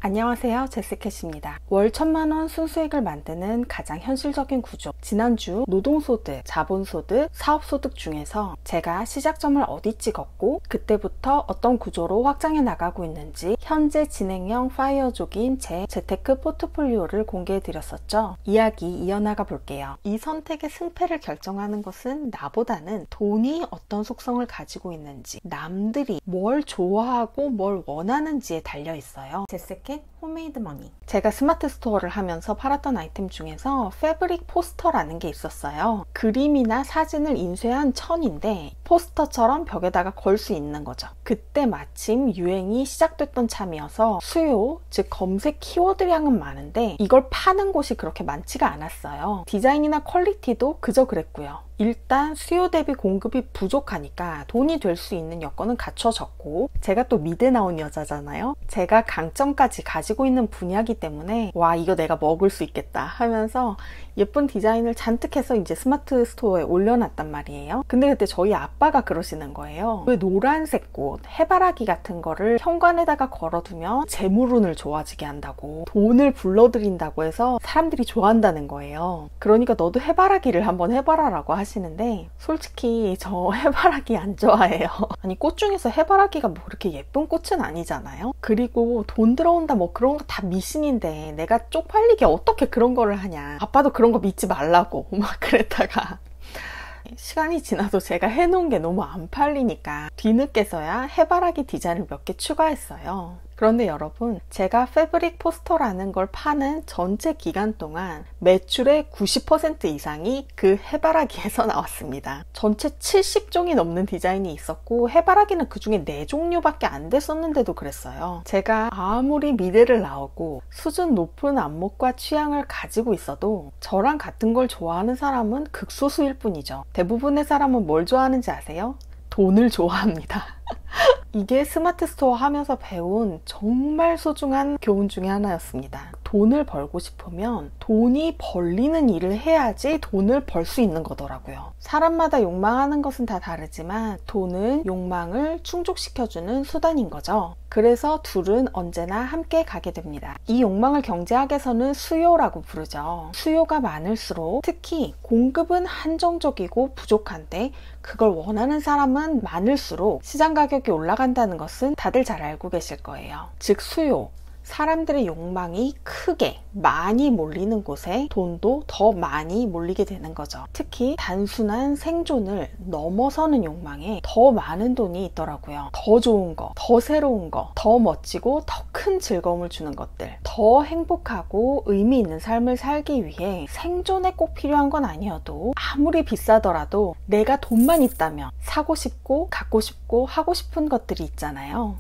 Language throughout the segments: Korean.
안녕하세요, 제스캣입니다. 월 1000만원 순수익을 만드는 가장 현실적인 구조. 지난주 노동소득, 자본소득, 사업소득 중에서 제가 시작점을 어디 찍었고 그때부터 어떤 구조로 확장해 나가고 있는지 현재 진행형 파이어족인 제 재테크 포트폴리오를 공개해 드렸었죠. 이야기 이어나가 볼게요. 이 선택의 승패를 결정하는 것은 나보다는 돈이 어떤 속성을 가지고 있는지, 남들이 뭘 좋아하고 뭘 원하는지에 달려 있어요. 제스캣 홈메이드 머니. 제가 스마트 스토어를 하면서 팔았던 아이템 중에서 패브릭 포스터라는 게 있었어요. 그림이나 사진을 인쇄한 천인데 포스터처럼 벽에다가 걸 수 있는 거죠. 그때 마침 유행이 시작됐던 참이어서 수요, 즉 검색 키워드량은 많은데 이걸 파는 곳이 그렇게 많지가 않았어요. 디자인이나 퀄리티도 그저 그랬고요. 일단 수요 대비 공급이 부족하니까 돈이 될 수 있는 여건은 갖춰졌고, 제가 또 미대 나온 여자잖아요. 제가 강점까지 가지고 있는 분야이기 때문에 와, 이거 내가 먹을 수 있겠다 하면서 예쁜 디자인을 잔뜩 해서 이제 스마트 스토어에 올려놨단 말이에요. 근데 그때 저희 아빠가 그러시는 거예요. 왜 노란색 꽃, 해바라기 같은 거를 현관에다가 걸어두면 재물운을 좋아지게 한다고, 돈을 불러들인다고 해서 사람들이 좋아한다는 거예요. 그러니까 너도 해바라기를 한번 해봐라 라고 하시는데, 솔직히 저 해바라기 안 좋아해요. 아니, 꽃 중에서 해바라기가 뭐 그렇게 예쁜 꽃은 아니잖아요. 그리고 돈 들어온다 뭐 그런 거 다 미신인데 내가 쪽팔리게 어떻게 그런 거를 하냐. 아빠도 그런 거 믿지 말라고 막 그랬다가 시간이 지나도 제가 해놓은 게 너무 안 팔리니까 뒤늦게서야 해바라기 디자인을 몇 개 추가했어요. 그런데 여러분, 제가 패브릭 포스터라는 걸 파는 전체 기간 동안 매출의 90% 이상이 그 해바라기에서 나왔습니다. 전체 70종이 넘는 디자인이 있었고 해바라기는 그 중에 4종류밖에 안 됐었는데도 그랬어요. 제가 아무리 미대를 나오고 수준 높은 안목과 취향을 가지고 있어도 저랑 같은 걸 좋아하는 사람은 극소수일 뿐이죠. 대부분의 사람은 뭘 좋아하는지 아세요? 돈을 좋아합니다. 이게 스마트 스토어 하면서 배운 정말 소중한 교훈 중에 하나였습니다. 돈을 벌고 싶으면 돈이 벌리는 일을 해야지 돈을 벌 수 있는 거더라고요. 사람마다 욕망하는 것은 다 다르지만 돈은 욕망을 충족시켜주는 수단인 거죠. 그래서 둘은 언제나 함께 가게 됩니다. 이 욕망을 경제학에서는 수요라고 부르죠. 수요가 많을수록, 특히 공급은 한정적이고 부족한데 그걸 원하는 사람은 많을수록 시장 가격이 올라간다는 것은 다들 잘 알고 계실 거예요. 즉 수요, 사람들의 욕망이 크게 많이 몰리는 곳에 돈도 더 많이 몰리게 되는 거죠. 특히 단순한 생존을 넘어서는 욕망에 더 많은 돈이 있더라고요. 더 좋은 거, 더 새로운 거, 더 멋지고 더 큰 즐거움을 주는 것들, 더 행복하고 의미 있는 삶을 살기 위해 생존에 꼭 필요한 건 아니어도 아무리 비싸더라도 내가 돈만 있다면 사고 싶고 갖고 싶고 하고 싶은 것들이 있잖아요.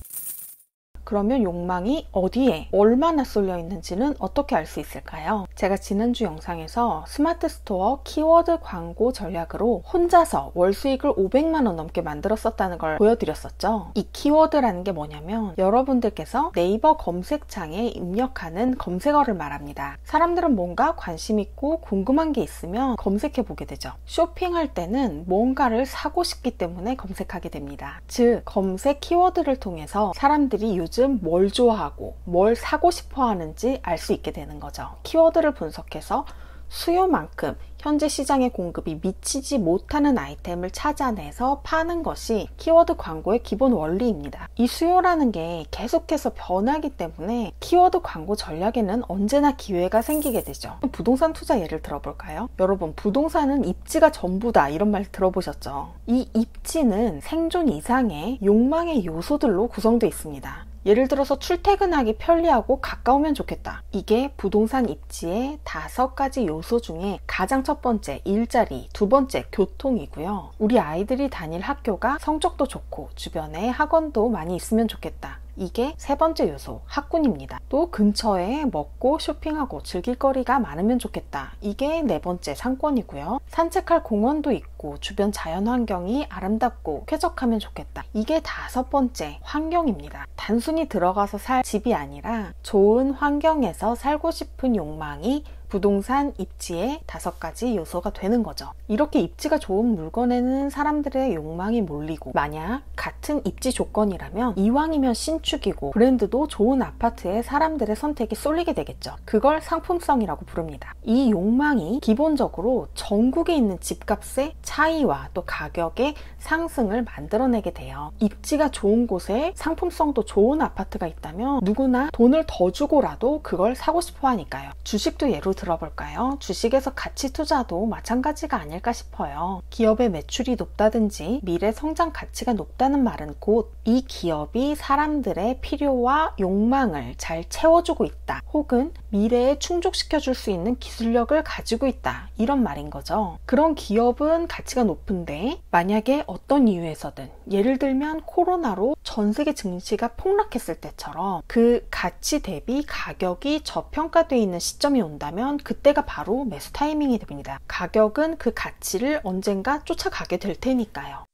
그러면 욕망이 어디에 얼마나 쏠려 있는지는 어떻게 알 수 있을까요? 제가 지난주 영상에서 스마트 스토어 키워드 광고 전략으로 혼자서 월 수익을 500만 원 넘게 만들었었다는 걸 보여드렸었죠. 이 키워드라는 게 뭐냐면 여러분들께서 네이버 검색창에 입력하는 검색어를 말합니다. 사람들은 뭔가 관심 있고 궁금한 게 있으면 검색해 보게 되죠. 쇼핑할 때는 뭔가를 사고 싶기 때문에 검색하게 됩니다. 즉, 검색 키워드를 통해서 사람들이 요즘 뭘 좋아하고 뭘 사고 싶어 하는지 알 수 있게 되는 거죠. 키워드를 분석해서 수요만큼 현재 시장의 공급이 미치지 못하는 아이템을 찾아내서 파는 것이 키워드 광고의 기본 원리입니다. 이 수요라는 게 계속해서 변하기 때문에 키워드 광고 전략에는 언제나 기회가 생기게 되죠. 부동산 투자 예를 들어볼까요? 여러분, 부동산은 입지가 전부다 이런 말 들어보셨죠? 이 입지는 생존 이상의 욕망의 요소들로 구성되어 있습니다. 예를 들어서 출퇴근하기 편리하고 가까우면 좋겠다. 이게 부동산 입지의 5가지 요소 중에 가장 첫 번째, 일자리, 두 번째, 교통이고요. 우리 아이들이 다닐 학교가 성적도 좋고 주변에 학원도 많이 있으면 좋겠다. 이게 세 번째 요소, 학군입니다. 또 근처에 먹고 쇼핑하고 즐길 거리가 많으면 좋겠다. 이게 네 번째, 상권이고요. 산책할 공원도 있고 주변 자연 환경이 아름답고 쾌적하면 좋겠다. 이게 5번째, 환경입니다. 단순히 들어가서 살 집이 아니라 좋은 환경에서 살고 싶은 욕망이 부동산 입지의 5가지 요소가 되는 거죠. 이렇게 입지가 좋은 물건에는 사람들의 욕망이 몰리고, 만약 같은 입지 조건이라면 이왕이면 신축이고 브랜드도 좋은 아파트에 사람들의 선택이 쏠리게 되겠죠. 그걸 상품성이라고 부릅니다. 이 욕망이 기본적으로 전국에 있는 집값의 차이와 또 가격의 상승을 만들어내게 돼요. 입지가 좋은 곳에 상품성도 좋은 아파트가 있다면 누구나 돈을 더 주고라도 그걸 사고 싶어 하니까요. 주식도 예로 들어볼까요? 주식에서 가치 투자도 마찬가지가 아닐까 싶어요. 기업의 매출이 높다든지 미래 성장 가치가 높다는 말은 곧 이 기업이 사람들의 필요와 욕망을 잘 채워주고 있다, 혹은 미래에 충족시켜 줄 수 있는 기술력을 가지고 있다, 이런 말인 거죠. 그런 기업은 가치가 높은데 만약에 어떤 이유에서든, 예를 들면 코로나로 전 세계 증시가 폭락했을 때처럼 그 가치 대비 가격이 저평가되어 있는 시점이 온다면 그때가 바로 매수 타이밍이 됩니다. 가격은 그 가치를 언젠가 쫓아가게 될 테니까요.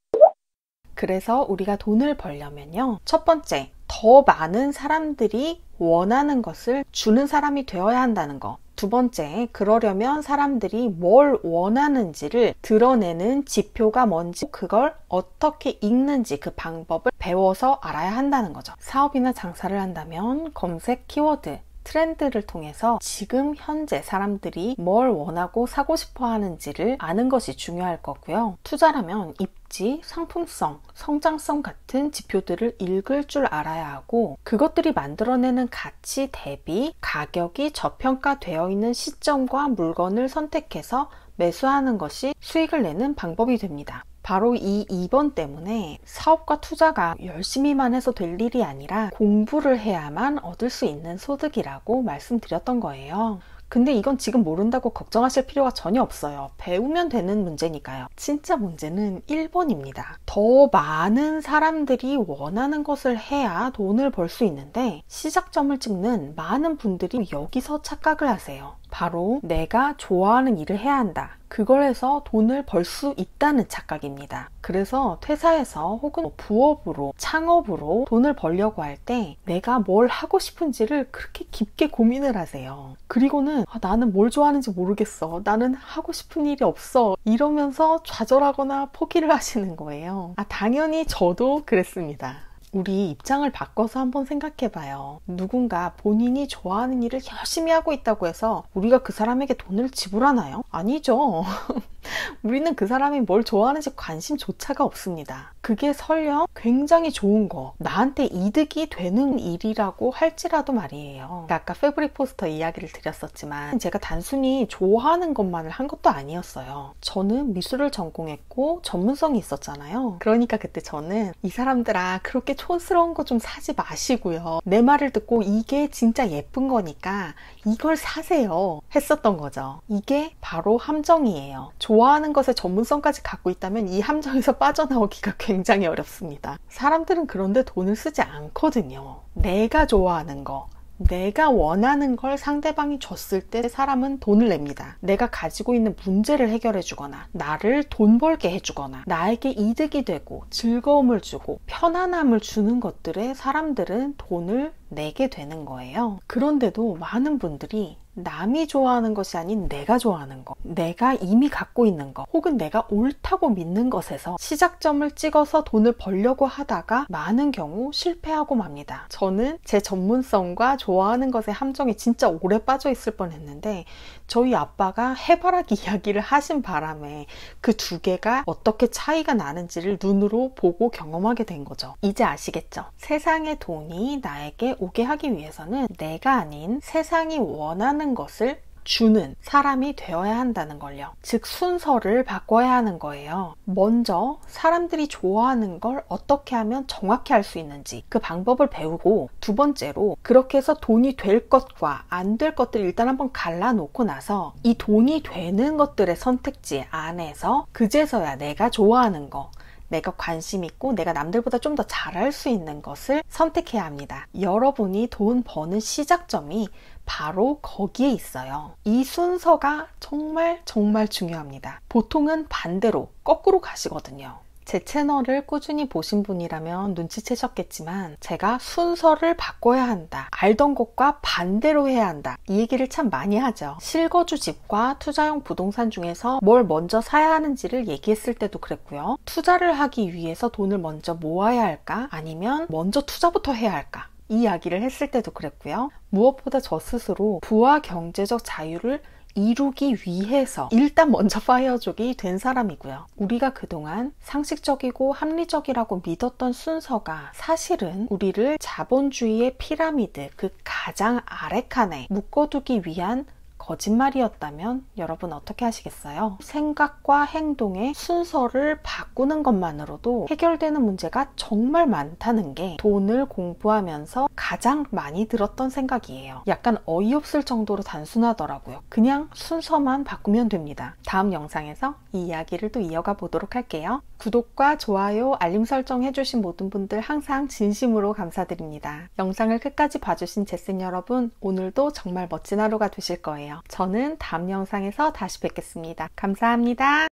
그래서 우리가 돈을 벌려면요, 첫 번째, 더 많은 사람들이 원하는 것을 주는 사람이 되어야 한다는 거. 두 번째, 그러려면 사람들이 뭘 원하는지를 드러내는 지표가 뭔지, 그걸 어떻게 읽는지 그 방법을 배워서 알아야 한다는 거죠. 사업이나 장사를 한다면 검색 키워드, 트렌드를 통해서 지금 현재 사람들이 뭘 원하고 사고 싶어 하는지를 아는 것이 중요할 거고요. 투자라면 입지, 상품성, 성장성 같은 지표들을 읽을 줄 알아야 하고, 그것들이 만들어내는 가치 대비 가격이 저평가되어 있는 시점과 물건을 선택해서 매수하는 것이 수익을 내는 방법이 됩니다. 바로 이 2번 때문에 사업과 투자가 열심히만 해서 될 일이 아니라 공부를 해야만 얻을 수 있는 소득이라고 말씀드렸던 거예요. 근데 이건 지금 모른다고 걱정하실 필요가 전혀 없어요. 배우면 되는 문제니까요. 진짜 문제는 1번입니다. 더 많은 사람들이 원하는 것을 해야 돈을 벌 수 있는데, 시작점을 찍는 많은 분들이 여기서 착각을 하세요. 바로 내가 좋아하는 일을 해야 한다, 그걸 해서 돈을 벌 수 있다는 착각입니다. 그래서 퇴사해서 혹은 부업으로, 창업으로 돈을 벌려고 할 때 내가 뭘 하고 싶은지를 그렇게 깊게 고민을 하세요. 그리고는 나는 뭘 좋아하는지 모르겠어, 나는 하고 싶은 일이 없어, 이러면서 좌절하거나 포기를 하시는 거예요. 당연히 저도 그랬습니다. 우리 입장을 바꿔서 한번 생각해봐요. 누군가 본인이 좋아하는 일을 열심히 하고 있다고 해서 우리가 그 사람에게 돈을 지불하나요? 아니죠. 우리는 그 사람이 뭘 좋아하는지 관심조차가 없습니다. 그게 설령 굉장히 좋은 거, 나한테 이득이 되는 일이라고 할지라도 말이에요. 아까 패브릭 포스터 이야기를 드렸었지만 제가 단순히 좋아하는 것만을 한 것도 아니었어요. 저는 미술을 전공했고 전문성이 있었잖아요. 그러니까 그때 저는 이 사람들아, 그렇게 촌스러운 거 좀 사지 마시고요, 내 말을 듣고 이게 진짜 예쁜 거니까 이걸 사세요 했었던 거죠. 이게 바로 함정이에요. 좋아하는 것에 전문성까지 갖고 있다면 이 함정에서 빠져나오기가 굉장히 어렵습니다. 사람들은 그런데 돈을 쓰지 않거든요. 내가 좋아하는 거, 내가 원하는 걸 상대방이 줬을 때 사람은 돈을 냅니다. 내가 가지고 있는 문제를 해결해 주거나, 나를 돈 벌게 해주거나, 나에게 이득이 되고 즐거움을 주고 편안함을 주는 것들에 사람들은 돈을 내게 되는 거예요. 그런데도 많은 분들이 남이 좋아하는 것이 아닌 내가 좋아하는 것, 내가 이미 갖고 있는 것, 혹은 내가 옳다고 믿는 것에서 시작점을 찍어서 돈을 벌려고 하다가 많은 경우 실패하고 맙니다. 저는 제 전문성과 좋아하는 것의 함정에 진짜 오래 빠져 있을 뻔했는데, 저희 아빠가 해바라기 이야기를 하신 바람에 그 두 개가 어떻게 차이가 나는지를 눈으로 보고 경험하게 된 거죠. 이제 아시겠죠? 세상의 돈이 나에게 오게 하기 위해서는 내가 아닌 세상이 원하는 것을 주는 사람이 되어야 한다는 걸요. 즉 순서를 바꿔야 하는 거예요. 먼저 사람들이 좋아하는 걸 어떻게 하면 정확히 할 수 있는지 그 방법을 배우고, 두 번째로 그렇게 해서 돈이 될 것과 안 될 것들을 일단 한번 갈라놓고 나서 이 돈이 되는 것들의 선택지 안에서 그제서야 내가 좋아하는 거, 내가 관심 있고 내가 남들보다 좀 더 잘할 수 있는 것을 선택해야 합니다. 여러분이 돈 버는 시작점이 바로 거기에 있어요. 이 순서가 정말 중요합니다. 보통은 반대로 거꾸로 가시거든요. 제 채널을 꾸준히 보신 분이라면 눈치채셨겠지만 제가 순서를 바꿔야 한다, 알던 것과 반대로 해야 한다, 이 얘기를 참 많이 하죠. 실거주 집과 투자용 부동산 중에서 뭘 먼저 사야 하는지를 얘기했을 때도 그랬고요. 투자를 하기 위해서 돈을 먼저 모아야 할까? 아니면 먼저 투자부터 해야 할까? 이 이야기를 했을 때도 그랬고요. 무엇보다 저 스스로 부와 경제적 자유를 이루기 위해서 일단 먼저 파이어족이 된 사람이고요. 우리가 그동안 상식적이고 합리적이라고 믿었던 순서가 사실은 우리를 자본주의의 피라미드 그 가장 아래 칸에 묶어두기 위한 거짓말이었다면 여러분 어떻게 하시겠어요? 생각과 행동의 순서를 바꾸는 것만으로도 해결되는 문제가 정말 많다는 게 돈을 공부하면서 가장 많이 들었던 생각이에요. 약간 어이없을 정도로 단순하더라고요. 그냥 순서만 바꾸면 됩니다. 다음 영상에서 이 이야기를 또 이어가 보도록 할게요. 구독과 좋아요, 알림 설정 해주신 모든 분들 항상 진심으로 감사드립니다. 영상을 끝까지 봐주신 제쌤 여러분, 오늘도 정말 멋진 하루가 되실 거예요. 저는 다음 영상에서 다시 뵙겠습니다. 감사합니다.